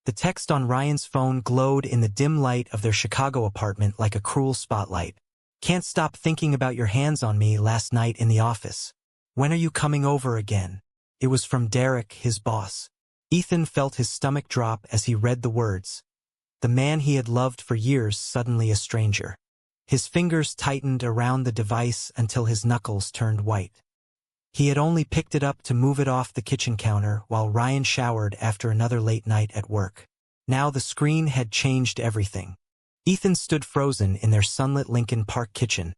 The text on Ryan's phone glowed in the dim light of their Chicago apartment like a cruel spotlight. "Can't stop thinking about your hands on me last night in the office. When are you coming over again?" It was from Derek, his boss. Ethan felt his stomach drop as he read the words. The man he had loved for years suddenly a stranger. His fingers tightened around the device until his knuckles turned white. He had only picked it up to move it off the kitchen counter while Ryan showered after another late night at work. Now the screen had changed everything. Ethan stood frozen in their sunlit Lincoln Park kitchen,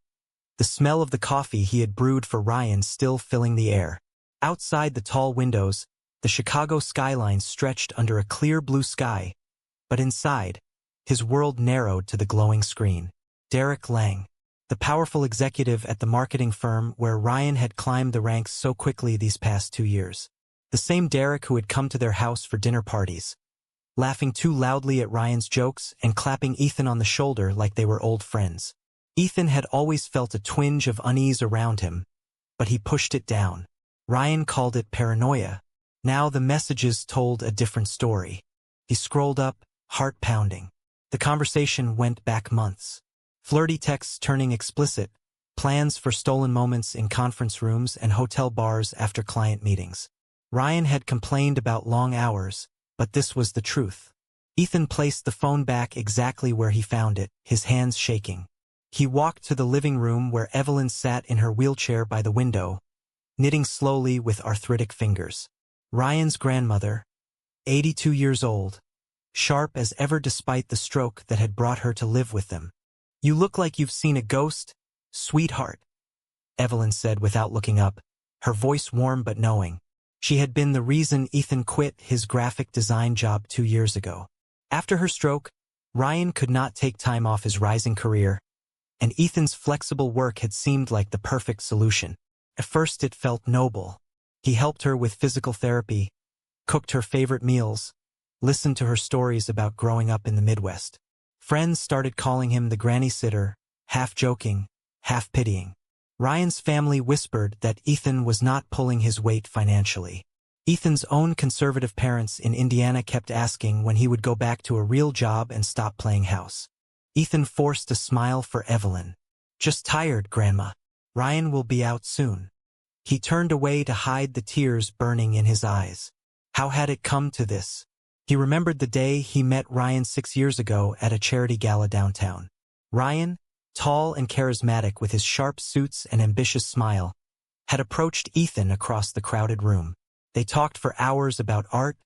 the smell of the coffee he had brewed for Ryan still filling the air. Outside the tall windows, the Chicago skyline stretched under a clear blue sky, but inside, his world narrowed to the glowing screen. Derek Lang, the powerful executive at the marketing firm where Ryan had climbed the ranks so quickly these past 2 years. The same Derek who had come to their house for dinner parties, laughing too loudly at Ryan's jokes and clapping Ethan on the shoulder like they were old friends. Ethan had always felt a twinge of unease around him, but he pushed it down. Ryan called it paranoia. Now the messages told a different story. He scrolled up, heart pounding. The conversation went back months. Flirty texts turning explicit, plans for stolen moments in conference rooms and hotel bars after client meetings. Ryan had complained about long hours, but this was the truth. Ethan placed the phone back exactly where he found it, his hands shaking. He walked to the living room where Evelyn sat in her wheelchair by the window, knitting slowly with arthritic fingers. Ryan's grandmother, 82 years old, sharp as ever despite the stroke that had brought her to live with them. "You look like you've seen a ghost, sweetheart," Evelyn said without looking up, her voice warm but knowing. She had been the reason Ethan quit his graphic design job 2 years ago. After her stroke, Ryan could not take time off his rising career, and Ethan's flexible work had seemed like the perfect solution. At first it felt noble. He helped her with physical therapy, cooked her favorite meals, listened to her stories about growing up in the Midwest. Friends started calling him the granny sitter, half joking, half pitying. Ryan's family whispered that Ethan was not pulling his weight financially. Ethan's own conservative parents in Indiana kept asking when he would go back to a real job and stop playing house. Ethan forced a smile for Evelyn. "Just tired, Grandma. Ryan will be out soon." He turned away to hide the tears burning in his eyes. How had it come to this? He remembered the day he met Ryan 6 years ago at a charity gala downtown. Ryan, tall and charismatic with his sharp suits and ambitious smile, had approached Ethan across the crowded room. They talked for hours about art,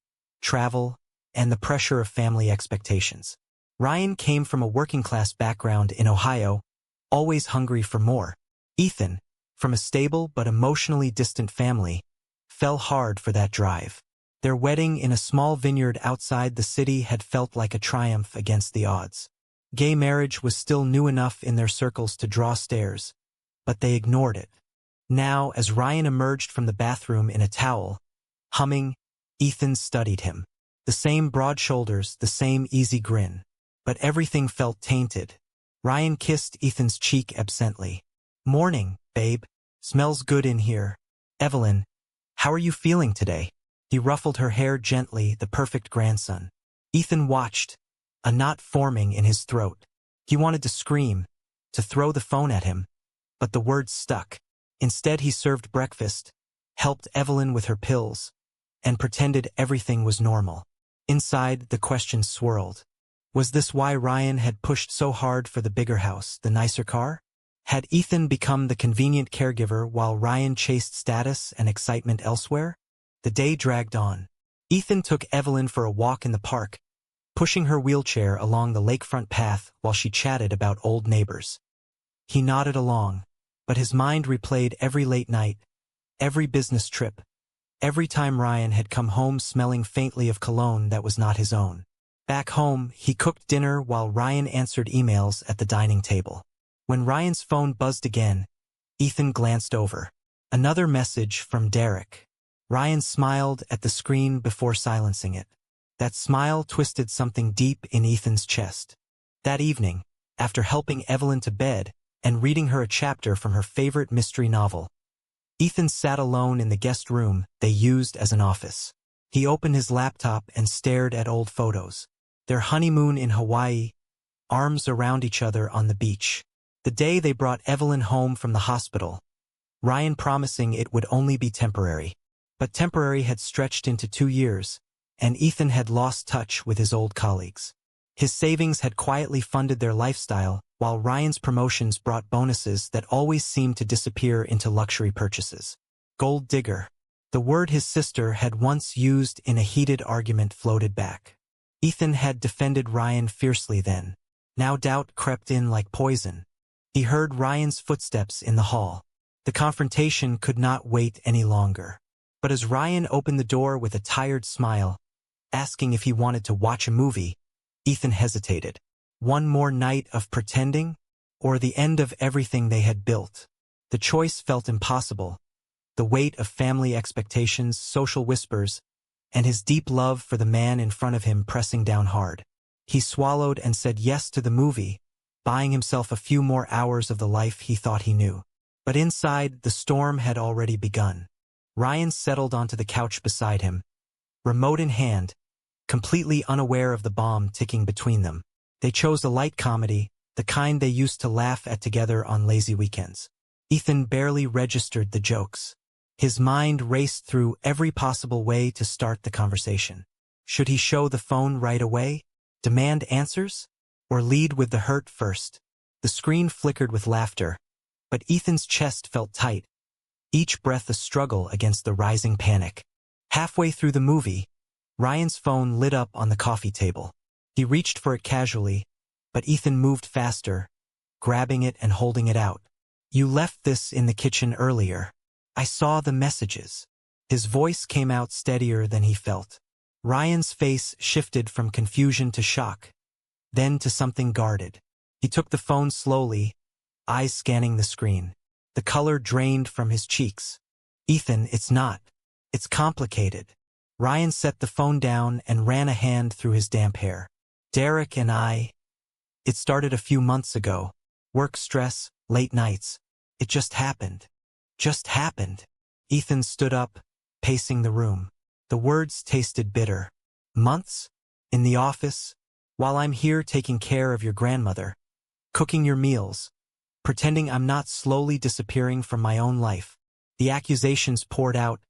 travel, and the pressure of family expectations. Ryan came from a working-class background in Ohio, always hungry for more. Ethan, from a stable but emotionally distant family, fell hard for that drive. Their wedding in a small vineyard outside the city had felt like a triumph against the odds. Gay marriage was still new enough in their circles to draw stares, but they ignored it. Now, as Ryan emerged from the bathroom in a towel, humming, Ethan studied him. The same broad shoulders, the same easy grin. But everything felt tainted. Ryan kissed Ethan's cheek absently. "Morning, babe. Smells good in here. Evelyn, how are you feeling today?" He ruffled her hair gently, the perfect grandson. Ethan watched, a knot forming in his throat. He wanted to scream, to throw the phone at him, but the words stuck. Instead he served breakfast, helped Evelyn with her pills, and pretended everything was normal. Inside, the question swirled. Was this why Ryan had pushed so hard for the bigger house, the nicer car? Had Ethan become the convenient caregiver while Ryan chased status and excitement elsewhere? The day dragged on. Ethan took Evelyn for a walk in the park, pushing her wheelchair along the lakefront path while she chatted about old neighbors. He nodded along, but his mind replayed every late night, every business trip, every time Ryan had come home smelling faintly of cologne that was not his own. Back home, he cooked dinner while Ryan answered emails at the dining table. When Ryan's phone buzzed again, Ethan glanced over. Another message from Derek. Ryan smiled at the screen before silencing it. That smile twisted something deep in Ethan's chest. That evening, after helping Evelyn to bed and reading her a chapter from her favorite mystery novel, Ethan sat alone in the guest room they used as an office. He opened his laptop and stared at old photos. Their honeymoon in Hawaii, arms around each other on the beach. The day they brought Evelyn home from the hospital, Ryan promising it would only be temporary. But temporary had stretched into 2 years, and Ethan had lost touch with his old colleagues. His savings had quietly funded their lifestyle, while Ryan's promotions brought bonuses that always seemed to disappear into luxury purchases. Gold digger. The word his sister had once used in a heated argument floated back. Ethan had defended Ryan fiercely then. Now doubt crept in like poison. He heard Ryan's footsteps in the hall. The confrontation could not wait any longer. But as Ryan opened the door with a tired smile, asking if he wanted to watch a movie, Ethan hesitated. One more night of pretending, or the end of everything they had built? The choice felt impossible. The weight of family expectations, social whispers, and his deep love for the man in front of him pressing down hard. He swallowed and said yes to the movie, buying himself a few more hours of the life he thought he knew. But inside, the storm had already begun. Ryan settled onto the couch beside him, remote in hand, completely unaware of the bomb ticking between them. They chose a light comedy, the kind they used to laugh at together on lazy weekends. Ethan barely registered the jokes. His mind raced through every possible way to start the conversation. Should he show the phone right away? Demand answers? Or lead with the hurt first? The screen flickered with laughter, but Ethan's chest felt tight, each breath a struggle against the rising panic. Halfway through the movie, Ryan's phone lit up on the coffee table. He reached for it casually, but Ethan moved faster, grabbing it and holding it out. "You left this in the kitchen earlier. I saw the messages." His voice came out steadier than he felt. Ryan's face shifted from confusion to shock, then to something guarded. He took the phone slowly, eyes scanning the screen. The color drained from his cheeks. "Ethan, it's not. It's complicated." Ryan set the phone down and ran a hand through his damp hair. "Derek and I... It started a few months ago. Work stress, late nights. It just happened. Just happened." Ethan stood up, pacing the room. The words tasted bitter. "Months? In the office? While I'm here taking care of your grandmother. Cooking your meals. Pretending I'm not slowly disappearing from my own life." The accusations poured out,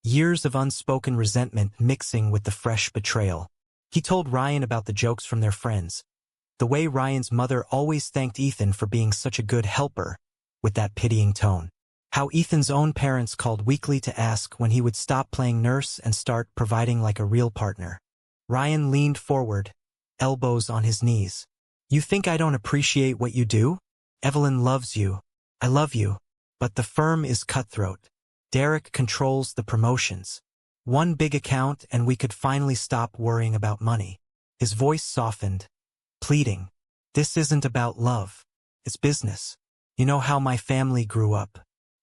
years of unspoken resentment mixing with the fresh betrayal. He told Ryan about the jokes from their friends. The way Ryan's mother always thanked Ethan for being such a good helper, with that pitying tone. How Ethan's own parents called weekly to ask when he would stop playing nurse and start providing like a real partner. Ryan leaned forward, elbows on his knees. "You think I don't appreciate what you do? Evelyn loves you. I love you. But the firm is cutthroat. Derek controls the promotions. One big account and we could finally stop worrying about money." His voice softened, pleading. "This isn't about love. It's business. You know how my family grew up.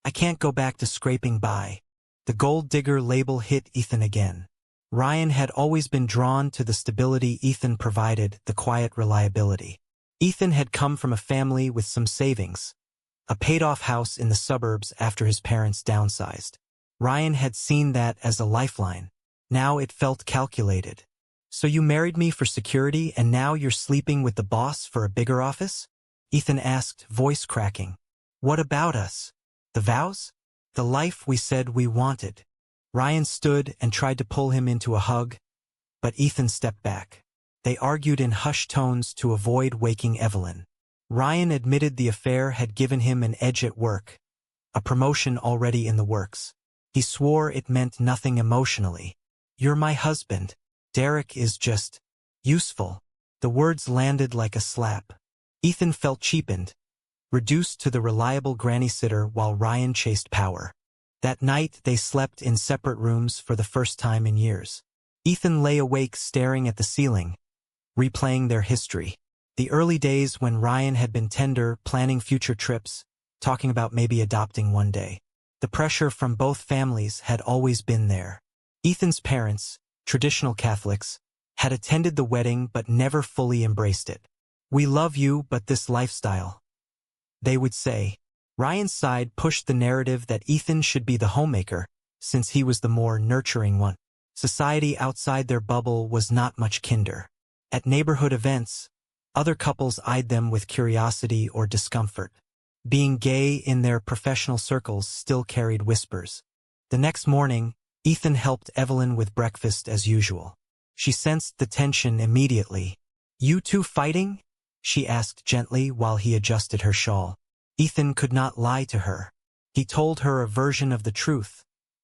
I can't go back to scraping by." The gold digger label hit Ethan again. Ryan had always been drawn to the stability Ethan provided, the quiet reliability. Ethan had come from a family with some savings, a paid-off house in the suburbs after his parents downsized. Ryan had seen that as a lifeline. Now it felt calculated. "So you married me for security and now you're sleeping with the boss for a bigger office?" Ethan asked, voice cracking. "What about us? The vows? The life we said we wanted?" Ryan stood and tried to pull him into a hug, but Ethan stepped back. They argued in hushed tones to avoid waking Evelyn. Ryan admitted the affair had given him an edge at work, a promotion already in the works. He swore it meant nothing emotionally. "You're my husband. Derek is just useful." The words landed like a slap. Ethan felt cheapened, reduced to the reliable granny sitter while Ryan chased power. That night they slept in separate rooms for the first time in years. Ethan lay awake staring at the ceiling, replaying their history. The early days when Ryan had been tender, planning future trips, talking about maybe adopting one day. The pressure from both families had always been there. Ethan's parents, traditional Catholics, had attended the wedding but never fully embraced it. "We love you, but this lifestyle," they would say. Ryan's side pushed the narrative that Ethan should be the homemaker, since he was the more nurturing one. Society outside their bubble was not much kinder. At neighborhood events, other couples eyed them with curiosity or discomfort. Being gay in their professional circles still carried whispers. The next morning, Ethan helped Evelyn with breakfast as usual. She sensed the tension immediately. "You two fighting?" she asked gently while he adjusted her shawl. Ethan could not lie to her. He told her a version of the truth,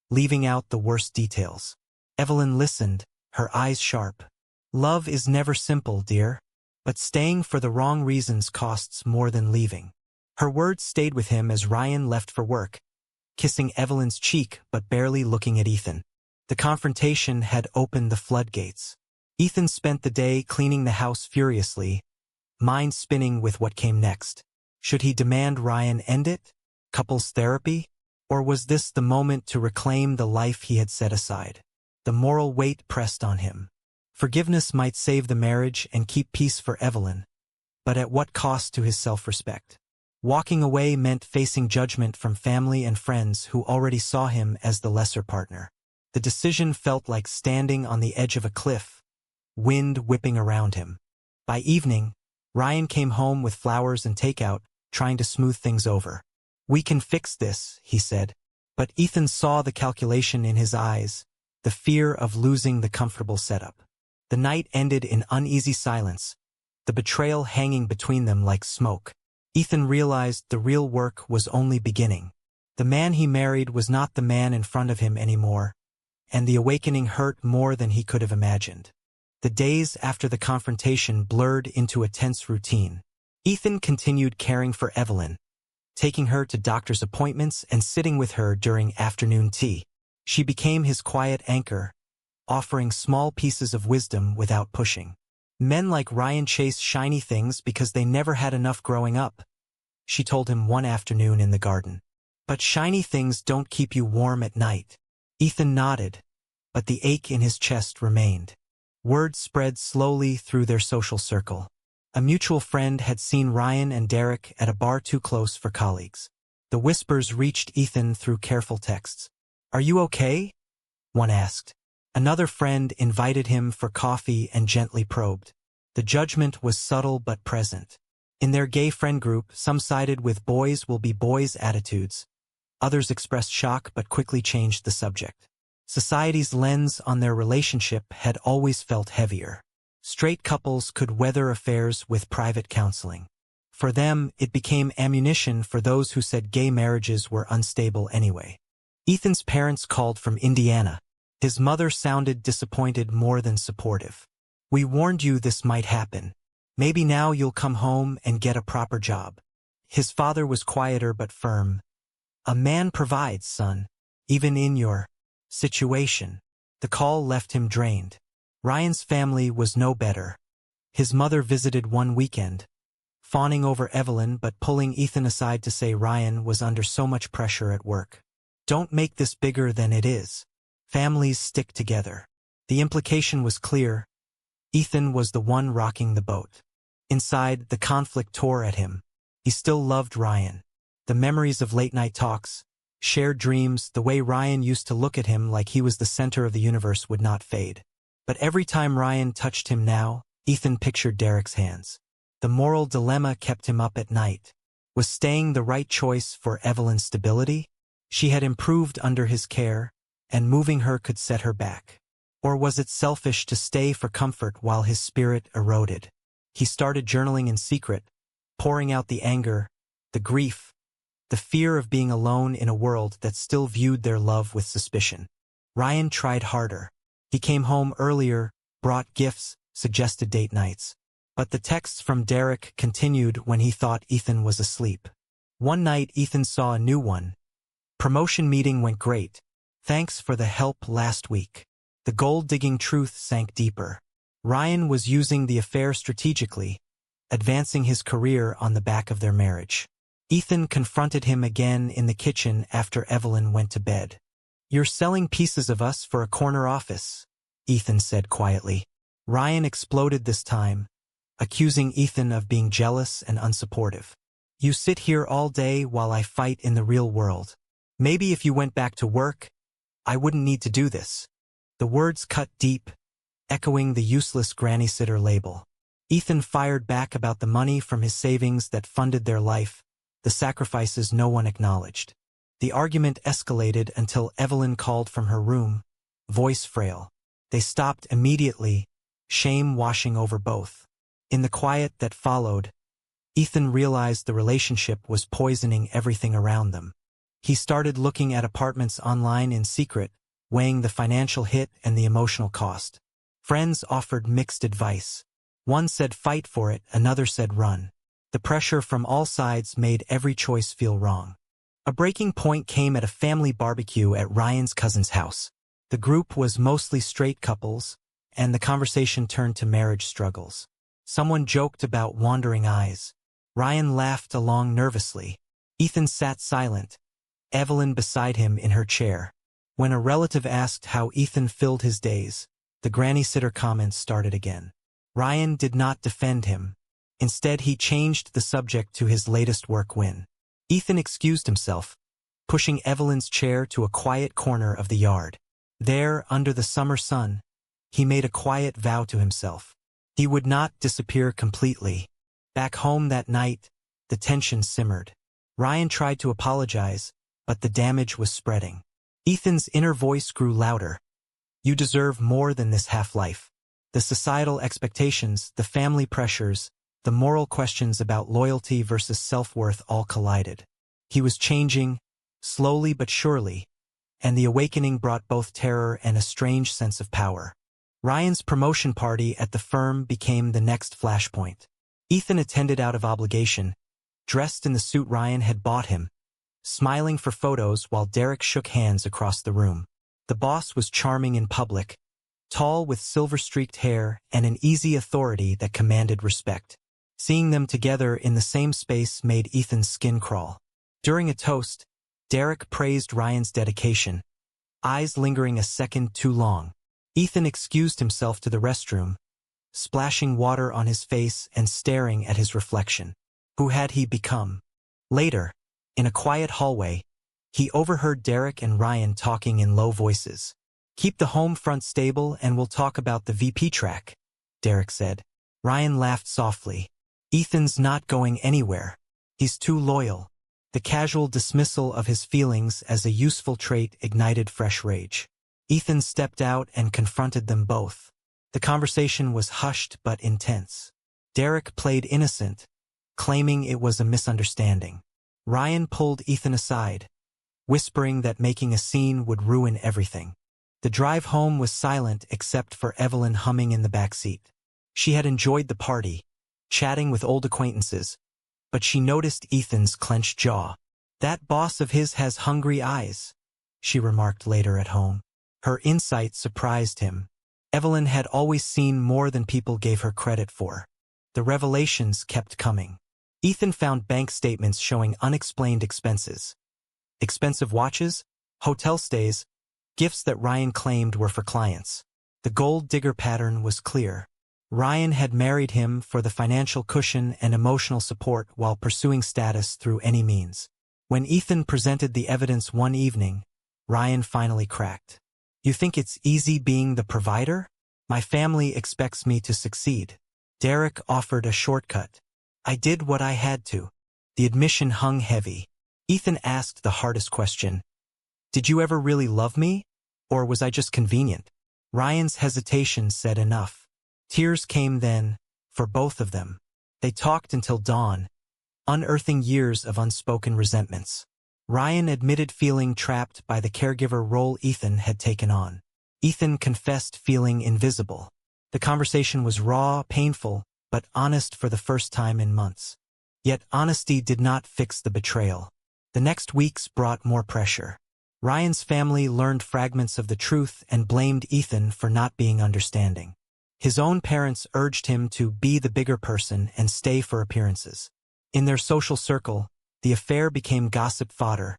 leaving out the worst details. Evelyn listened, her eyes sharp. "Love is never simple, dear. But staying for the wrong reasons costs more than leaving." Her words stayed with him as Ryan left for work, kissing Evelyn's cheek but barely looking at Ethan. The confrontation had opened the floodgates. Ethan spent the day cleaning the house furiously, mind spinning with what came next. Should he demand Ryan end it? Couples therapy? Or was this the moment to reclaim the life he had set aside? The moral weight pressed on him. Forgiveness might save the marriage and keep peace for Evelyn, but at what cost to his self-respect? Walking away meant facing judgment from family and friends who already saw him as the lesser partner. The decision felt like standing on the edge of a cliff, wind whipping around him. By evening, Ryan came home with flowers and takeout, trying to smooth things over. "We can fix this," he said. But Ethan saw the calculation in his eyes, the fear of losing the comfortable setup. The night ended in uneasy silence, the betrayal hanging between them like smoke. Ethan realized the real work was only beginning. The man he married was not the man in front of him anymore, and the awakening hurt more than he could have imagined. The days after the confrontation blurred into a tense routine. Ethan continued caring for Evelyn, taking her to doctor's appointments and sitting with her during afternoon tea. She became his quiet anchor, offering small pieces of wisdom without pushing. "Men like Ryan chase shiny things because they never had enough growing up," she told him one afternoon in the garden. "But shiny things don't keep you warm at night." Ethan nodded, but the ache in his chest remained. Word spread slowly through their social circle. A mutual friend had seen Ryan and Derek at a bar too close for colleagues. The whispers reached Ethan through careful texts. "Are you okay?" one asked. Another friend invited him for coffee and gently probed. The judgment was subtle but present. In their gay friend group, some sided with boys will be boys attitudes. Others expressed shock but quickly changed the subject. Society's lens on their relationship had always felt heavier. Straight couples could weather affairs with private counseling. For them, it became ammunition for those who said gay marriages were unstable anyway. Ethan's parents called from Indiana. His mother sounded disappointed more than supportive. "We warned you this might happen. Maybe now you'll come home and get a proper job." His father was quieter but firm. "A man provides, son, even in your situation." The call left him drained. Ryan's family was no better. His mother visited one weekend, fawning over Evelyn but pulling Ethan aside to say Ryan was under so much pressure at work. "Don't make this bigger than it is. Families stick together." The implication was clear. Ethan was the one rocking the boat. Inside, the conflict tore at him. He still loved Ryan. The memories of late-night talks, shared dreams, the way Ryan used to look at him like he was the center of the universe would not fade. But every time Ryan touched him now, Ethan pictured Derek's hands. The moral dilemma kept him up at night. Was staying the right choice for Evelyn's stability? She had improved under his care, and moving her could set her back. Or was it selfish to stay for comfort while his spirit eroded? He started journaling in secret, pouring out the anger, the grief, the fear of being alone in a world that still viewed their love with suspicion. Ryan tried harder. He came home earlier, brought gifts, suggested date nights. But the texts from Derek continued when he thought Ethan was asleep. One night Ethan saw a new one. "Promotion meeting went great. Thanks for the help last week." The gold-digging truth sank deeper. Ryan was using the affair strategically, advancing his career on the back of their marriage. Ethan confronted him again in the kitchen after Evelyn went to bed. "You're selling pieces of us for a corner office," Ethan said quietly. Ryan exploded this time, accusing Ethan of being jealous and unsupportive. "You sit here all day while I fight in the real world. Maybe if you went back to work, I wouldn't need to do this." The words cut deep, echoing the useless granny sitter label. Ethan fired back about the money from his savings that funded their life, the sacrifices no one acknowledged. The argument escalated until Evelyn called from her room, voice frail. They stopped immediately, shame washing over both. In the quiet that followed, Ethan realized the relationship was poisoning everything around them. He started looking at apartments online in secret, weighing the financial hit and the emotional cost. Friends offered mixed advice. One said fight for it, another said run. The pressure from all sides made every choice feel wrong. A breaking point came at a family barbecue at Ryan's cousin's house. The group was mostly straight couples, and the conversation turned to marriage struggles. Someone joked about wandering eyes. Ryan laughed along nervously. Ethan sat silent, Evelyn beside him in her chair. When a relative asked how Ethan filled his days, the granny sitter comments started again. Ryan did not defend him. Instead, he changed the subject to his latest work win. Ethan excused himself, pushing Evelyn's chair to a quiet corner of the yard. There, under the summer sun, he made a quiet vow to himself. He would not disappear completely. Back home that night, the tension simmered. Ryan tried to apologize, but the damage was spreading. Ethan's inner voice grew louder. You deserve more than this half-life. The societal expectations, the family pressures, the moral questions about loyalty versus self-worth all collided. He was changing, slowly but surely, and the awakening brought both terror and a strange sense of power. Ryan's promotion party at the firm became the next flashpoint. Ethan attended out of obligation, dressed in the suit Ryan had bought him, smiling for photos while Derek shook hands across the room. The boss was charming in public, tall with silver-streaked hair and an easy authority that commanded respect. Seeing them together in the same space made Ethan's skin crawl. During a toast, Derek praised Ryan's dedication, eyes lingering a second too long. Ethan excused himself to the restroom, splashing water on his face and staring at his reflection. Who had he become? Later, in a quiet hallway, he overheard Derek and Ryan talking in low voices. Keep the home front stable and we'll talk about the VP track, Derek said. Ryan laughed softly. Ethan's not going anywhere. He's too loyal. The casual dismissal of his feelings as a useful trait ignited fresh rage. Ethan stepped out and confronted them both. The conversation was hushed but intense. Derek played innocent, claiming it was a misunderstanding. Ryan pulled Ethan aside, whispering that making a scene would ruin everything. The drive home was silent except for Evelyn humming in the backseat. She had enjoyed the party, chatting with old acquaintances, but she noticed Ethan's clenched jaw. That boss of his has hungry eyes, she remarked later at home. Her insight surprised him. Evelyn had always seen more than people gave her credit for. The revelations kept coming. Ethan found bank statements showing unexplained expenses. Expensive watches, hotel stays, gifts that Ryan claimed were for clients. The gold digger pattern was clear. Ryan had married him for the financial cushion and emotional support while pursuing status through any means. When Ethan presented the evidence one evening, Ryan finally cracked. You think it's easy being the provider? My family expects me to succeed. Derek offered a shortcut. I did what I had to. The admission hung heavy. Ethan asked the hardest question. Did you ever really love me? Or was I just convenient? Ryan's hesitation said enough. Tears came then, for both of them. They talked until dawn, unearthing years of unspoken resentments. Ryan admitted feeling trapped by the caregiver role Ethan had taken on. Ethan confessed feeling invisible. The conversation was raw, painful, but honest for the first time in months. Yet honesty did not fix the betrayal. The next weeks brought more pressure. Ryan's family learned fragments of the truth and blamed Ethan for not being understanding. His own parents urged him to be the bigger person and stay for appearances. In their social circle, the affair became gossip fodder,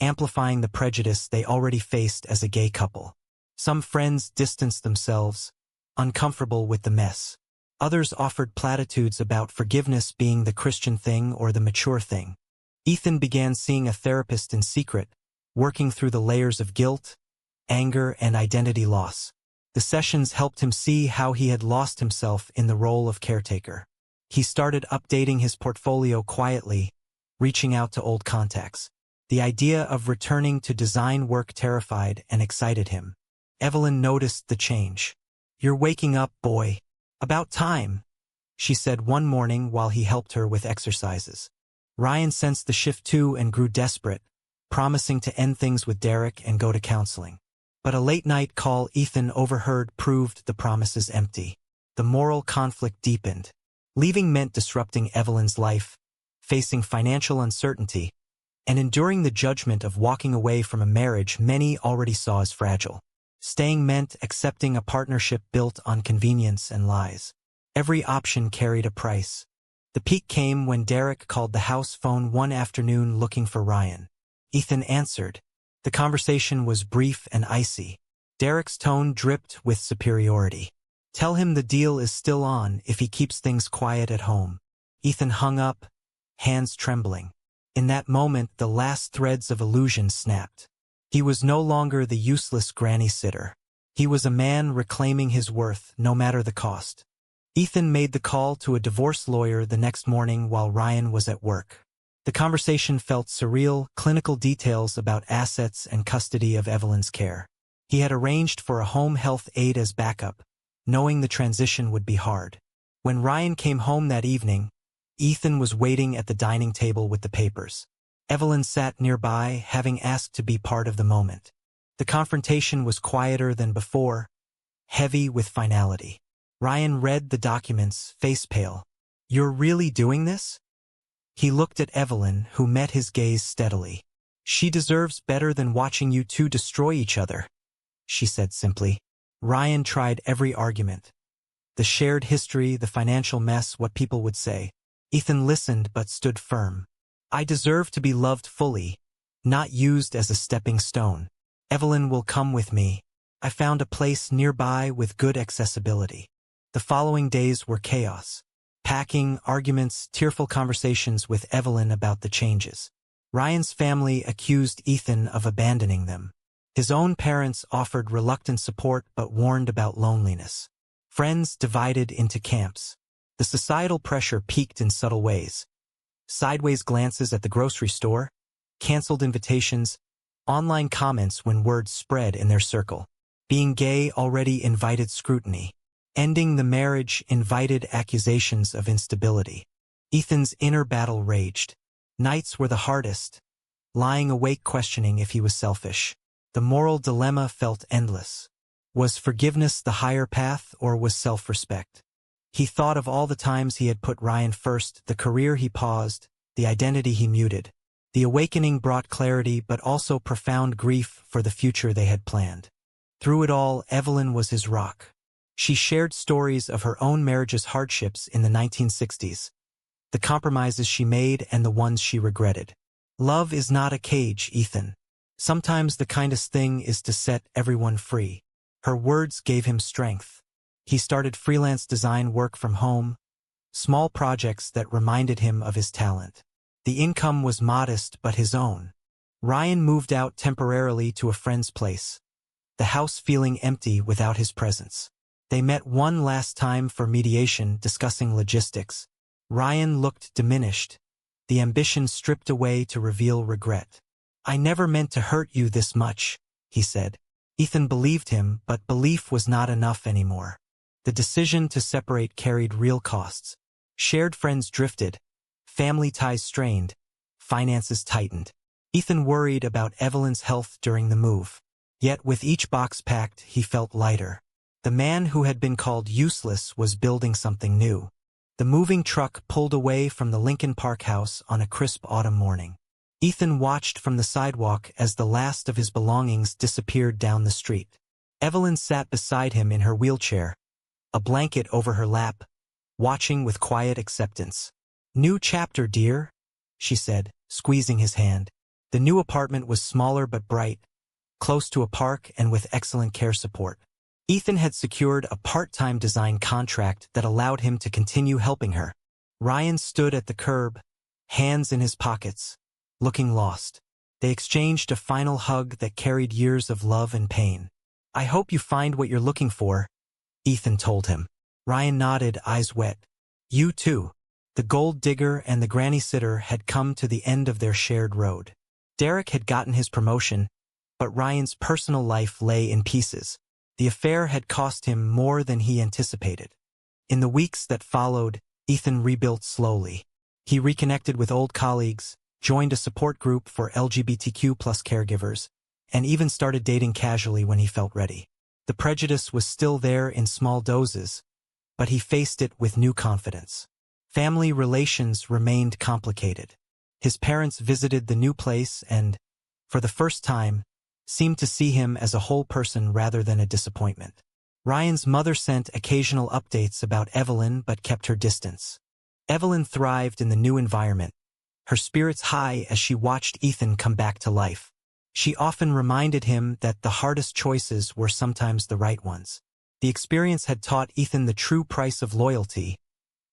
amplifying the prejudice they already faced as a gay couple. Some friends distanced themselves, uncomfortable with the mess. Others offered platitudes about forgiveness being the Christian thing or the mature thing. Ethan began seeing a therapist in secret, working through the layers of guilt, anger, and identity loss. The sessions helped him see how he had lost himself in the role of caretaker. He started updating his portfolio quietly, reaching out to old contacts. The idea of returning to design work terrified and excited him. Evelyn noticed the change. "You're waking up, boy. About time," she said one morning while he helped her with exercises. Ryan sensed the shift too and grew desperate, promising to end things with Derek and go to counseling. But a late-night call Ethan overheard proved the promises empty. The moral conflict deepened. Leaving meant disrupting Evelyn's life, facing financial uncertainty, and enduring the judgment of walking away from a marriage many already saw as fragile. Staying meant accepting a partnership built on convenience and lies. Every option carried a price. The peak came when Derek called the house phone one afternoon looking for Ryan. Ethan answered. The conversation was brief and icy. Derek's tone dripped with superiority. "Tell him the deal is still on if he keeps things quiet at home." Ethan hung up, hands trembling. In that moment, the last threads of illusion snapped. He was no longer the useless granny sitter. He was a man reclaiming his worth, no matter the cost. Ethan made the call to a divorce lawyer the next morning while Ryan was at work. The conversation felt surreal, clinical details about assets and custody of Evelyn's care. He had arranged for a home health aide as backup, knowing the transition would be hard. When Ryan came home that evening, Ethan was waiting at the dining table with the papers. Evelyn sat nearby, having asked to be part of the moment. The confrontation was quieter than before, heavy with finality. Ryan read the documents, face pale. "You're really doing this?" He looked at Evelyn, who met his gaze steadily. "She deserves better than watching you two destroy each other," she said simply. Ryan tried every argument. The shared history, the financial mess, what people would say. Ethan listened but stood firm. "I deserve to be loved fully, not used as a stepping stone. Evelyn will come with me. I found a place nearby with good accessibility." The following days were chaos. Packing, arguments, tearful conversations with Evelyn about the changes. Ryan's family accused Ethan of abandoning them. His own parents offered reluctant support but warned about loneliness. Friends divided into camps. The societal pressure peaked in subtle ways. Sideways glances at the grocery store, canceled invitations, online comments when words spread in their circle. Being gay already invited scrutiny. Ending the marriage invited accusations of instability. Ethan's inner battle raged. Nights were the hardest, lying awake questioning if he was selfish. The moral dilemma felt endless. Was forgiveness the higher path or was self-respect? He thought of all the times he had put Ryan first, the career he paused, the identity he muted. The awakening brought clarity but also profound grief for the future they had planned. Through it all, Evelyn was his rock. She shared stories of her own marriage's hardships in the 1960s, the compromises she made and the ones she regretted. "Love is not a cage, Ethan. Sometimes the kindest thing is to set everyone free." Her words gave him strength. He started freelance design work from home, small projects that reminded him of his talent. The income was modest but his own. Ryan moved out temporarily to a friend's place, the house feeling empty without his presence. They met one last time for mediation, discussing logistics. Ryan looked diminished, the ambition stripped away to reveal regret. "I never meant to hurt you this much," he said. Ethan believed him, but belief was not enough anymore. The decision to separate carried real costs. Shared friends drifted, family ties strained, finances tightened. Ethan worried about Evelyn's health during the move. Yet with each box packed, he felt lighter. The man who had been called useless was building something new. The moving truck pulled away from the Lincoln Park house on a crisp autumn morning. Ethan watched from the sidewalk as the last of his belongings disappeared down the street. Evelyn sat beside him in her wheelchair, a blanket over her lap, watching with quiet acceptance. "New chapter, dear," she said, squeezing his hand. The new apartment was smaller but bright, close to a park and with excellent care support. Ethan had secured a part-time design contract that allowed him to continue helping her. Ryan stood at the curb, hands in his pockets, looking lost. They exchanged a final hug that carried years of love and pain. "I hope you find what you're looking for," Ethan told him. Ryan nodded, eyes wet. "You too." The gold digger and the granny sitter had come to the end of their shared road. Derek had gotten his promotion, but Ryan's personal life lay in pieces. The affair had cost him more than he anticipated. In the weeks that followed, Ethan rebuilt slowly. He reconnected with old colleagues, joined a support group for LGBTQ+ caregivers, and even started dating casually when he felt ready. The prejudice was still there in small doses, but he faced it with new confidence. Family relations remained complicated. His parents visited the new place and, for the first time, seemed to see him as a whole person rather than a disappointment. Ryan's mother sent occasional updates about Evelyn but kept her distance. Evelyn thrived in the new environment, her spirits high as she watched Ethan come back to life. She often reminded him that the hardest choices were sometimes the right ones. The experience had taught Ethan the true price of loyalty,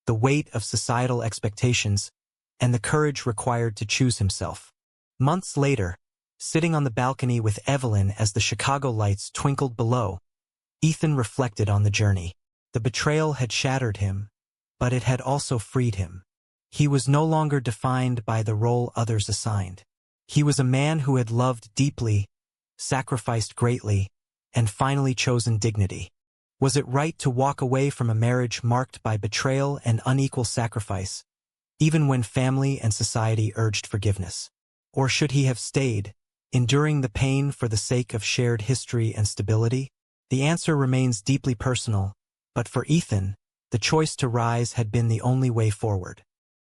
the weight of societal expectations, and the courage required to choose himself. Months later, sitting on the balcony with Evelyn as the Chicago lights twinkled below, Ethan reflected on the journey. The betrayal had shattered him, but it had also freed him. He was no longer defined by the role others assigned. He was a man who had loved deeply, sacrificed greatly, and finally chosen dignity. Was it right to walk away from a marriage marked by betrayal and unequal sacrifice, even when family and society urged forgiveness? Or should he have stayed, enduring the pain for the sake of shared history and stability? The answer remains deeply personal, but for Ethan, the choice to rise had been the only way forward.